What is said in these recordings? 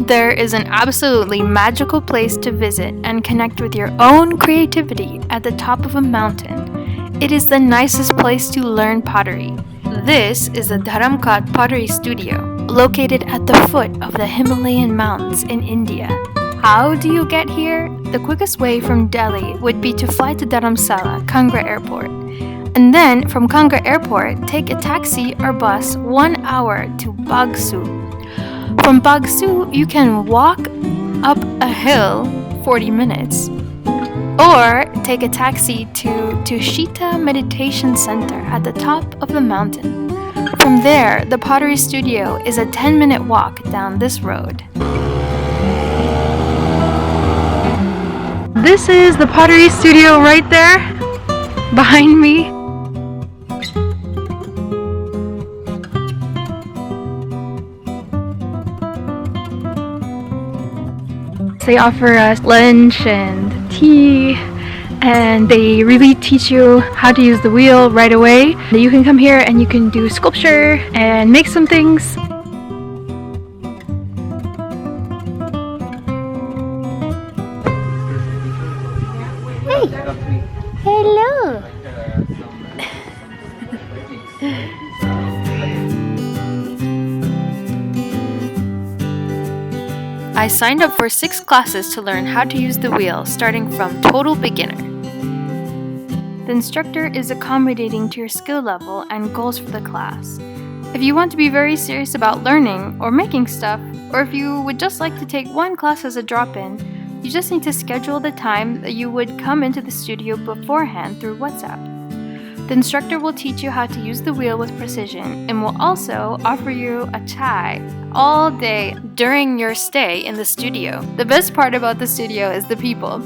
There is an absolutely magical place to visit and connect with your own creativity at the top of a mountain. It is the nicest place to learn pottery. This is the Dharamkot Pottery Studio, located at the foot of the Himalayan mountains in India. How do you get here? The quickest way from Delhi would be to fly to Dharamshala, Kangra Airport. And then from Kangra Airport, take a taxi or bus 1 hour to Bagsu. From Bagsu, you can walk up a hill 40 minutes. Or take a taxi to Tushita Meditation Center at the top of the mountain. From there, the Pottery Studio is a 10-minute walk down this road. This is the Pottery Studio right there, behind me. They offer us lunch and tea, and they really teach you how to use the wheel right away. You can come here and you can do sculpture and make some things. Hey! Hello! I signed up for 6 classes to learn how to use the wheel, starting from total beginner. The instructor is accommodating to your skill level and goals for the class. If you want to be very serious about learning or making stuff, or if you would just like to take one class as a drop-in, you just need to schedule the time that you would come into the studio beforehand through WhatsApp. The instructor will teach you how to use the wheel with precision and will also offer you a chai all day during your stay in the studio. The best part about the studio is the people.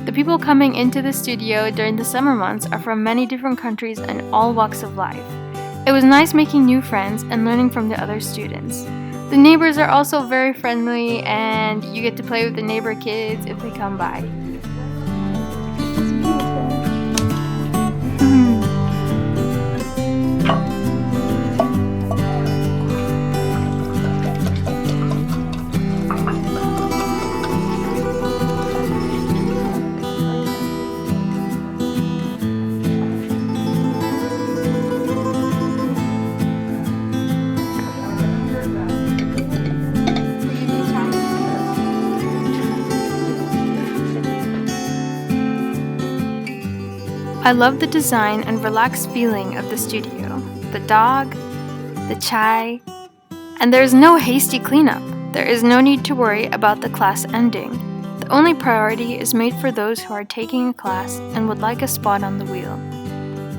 The people coming into the studio during the summer months are from many different countries and all walks of life. It was nice making new friends and learning from the other students. The neighbors are also very friendly, and you get to play with the neighbor kids if they come by. I love the design and relaxed feeling of the studio, the dog, the chai, and there is no hasty cleanup. There is no need to worry about the class ending. The only priority is made for those who are taking a class and would like a spot on the wheel.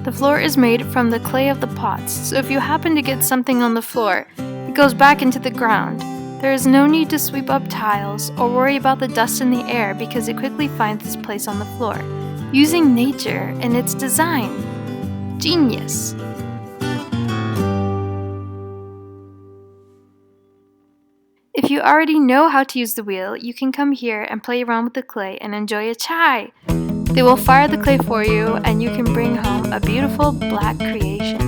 The floor is made from the clay of the pots, so if you happen to get something on the floor, it goes back into the ground. There is no need to sweep up tiles or worry about the dust in the air because it quickly finds its place on the floor. Using nature and its design. Genius! If you already know how to use the wheel, you can come here and play around with the clay and enjoy a chai. They will fire the clay for you and you can bring home a beautiful black creation.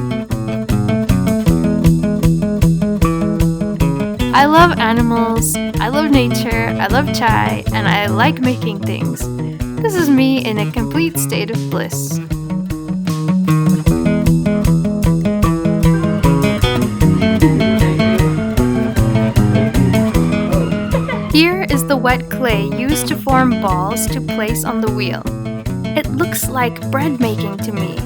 I love animals, I love nature, I love chai, and I like making things. This is me in a complete state of bliss. Here is the wet clay used to form balls to place on the wheel. It looks like bread making to me.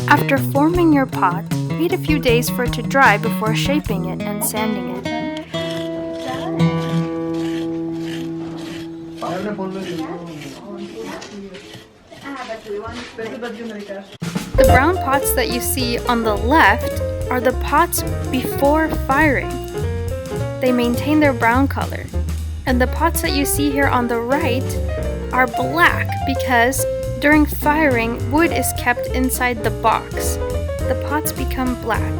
After forming your pot, wait a few days for it to dry before shaping it and sanding it. The brown pots that you see on the left are the pots before firing. They maintain their brown color. And the pots that you see here on the right are black because during firing, wood is kept inside the box. The pots become black.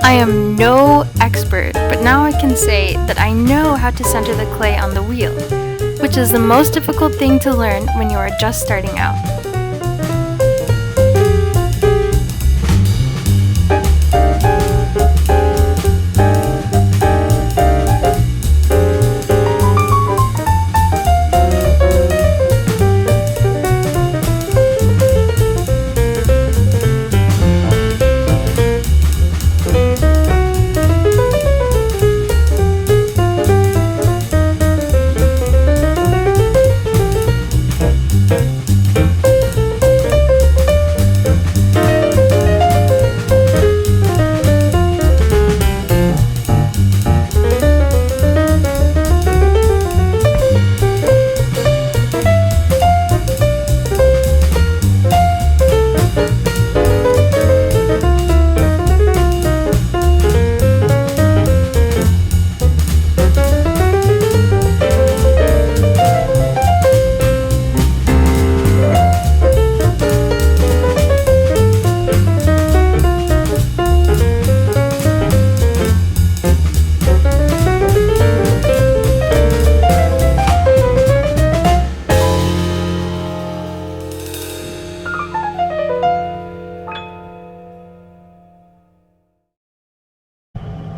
I am no expert, but now I can say that I know how to center the clay on the wheel, which is the most difficult thing to learn when you are just starting out.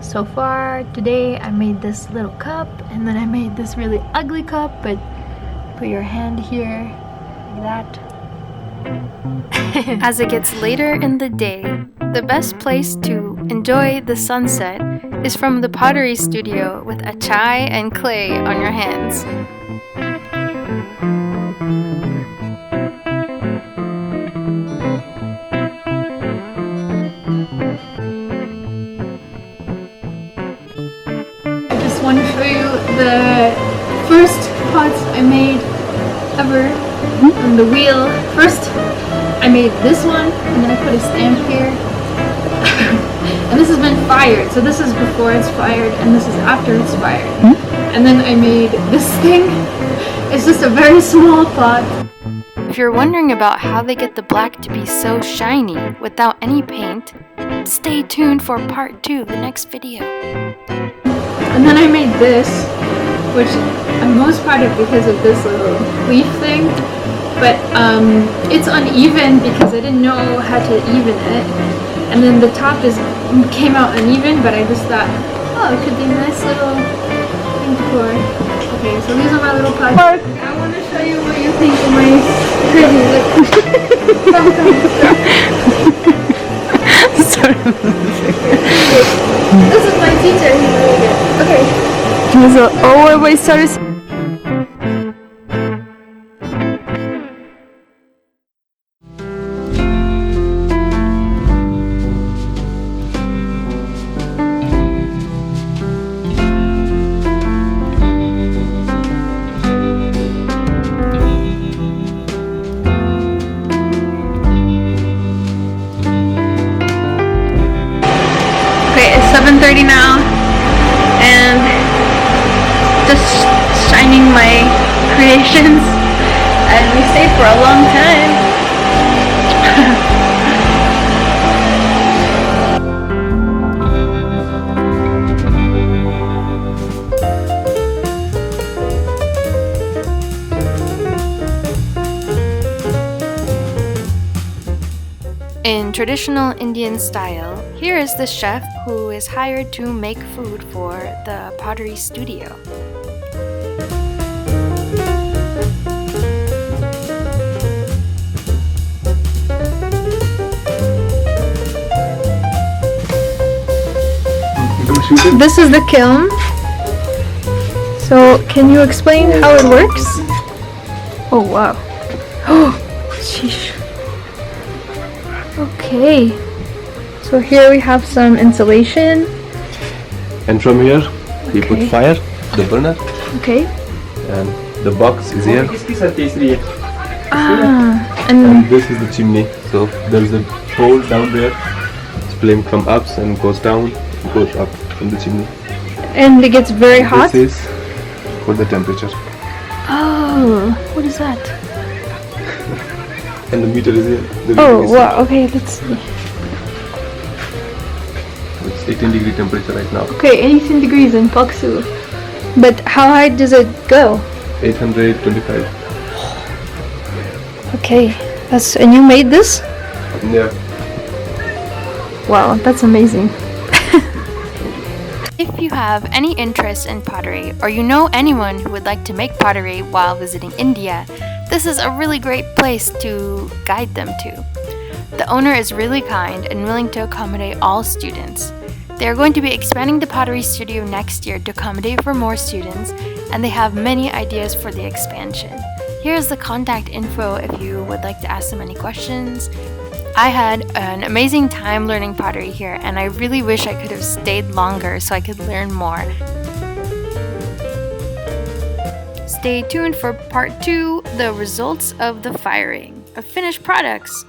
So far today I made this little cup, and then I made this really ugly cup, but put your hand here like that. As it gets later in the day, the best place to enjoy the sunset is from the pottery studio with a chai and clay on your hands. I want to show you the first pots I made ever on the wheel. First I made this one, and then I put a stamp here. And this has been fired, so this is before it's fired and this is after it's fired. And then I made this thing. It's just a very small pot. If you're wondering about how they get the black to be so shiny without any paint, stay tuned for part 2, the next video. And then I made this, which I'm most proud of because of this little leaf thing, but it's uneven because I didn't know how to even it, and then the top came out uneven, but I just thought, oh, it could be a nice little thing to pour. Okay, so these are my little pots. I want to show you what you think of my crazy look. This is my teacher, he's really good. Okay. So, oh, wait, sorry. Okay, it's 7:30 now, and just shining my creations, and we stayed for a long time. In traditional Indian style, here is the chef who is hired to make food for the pottery studio. This is the kiln. So, can you explain how it works? Oh, wow. Oh, sheesh. Okay. So here we have some insulation. And from here, we put fire, the burner. Okay. And the box is here. And this is the chimney. So there's a hole down there. It's flame from up and goes down, goes up from the chimney. And it gets very hot? This is for the temperature. Oh, what is that? And the meter is here. Oh, wow, okay, let's see. Which It's 18-degree temperature right now. Okay, 18 degrees in Poksu. But how high does it go? 825. Okay, and you made this? Yeah. Wow, that's amazing. If you have any interest in pottery, or you know anyone who would like to make pottery while visiting India, this is a really great place to guide them to. The owner is really kind and willing to accommodate all students. They are going to be expanding the pottery studio next year to accommodate for more students, and they have many ideas for the expansion. Here's the contact info if you would like to ask them any questions. I had an amazing time learning pottery here, and I really wish I could have stayed longer so I could learn more. Stay tuned for part 2, the results of the firing of finished products.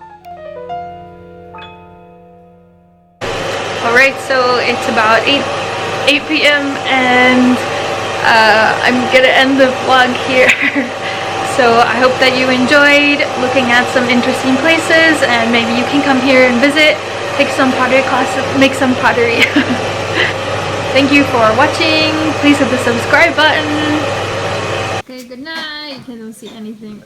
Alright, so it's about 8 p.m. and I'm gonna end the vlog here. So I hope that you enjoyed looking at some interesting places, and maybe you can come here and visit, take some pottery classes, make some pottery. Thank you for watching. Please hit the subscribe button. Okay, good night. You can't see anything.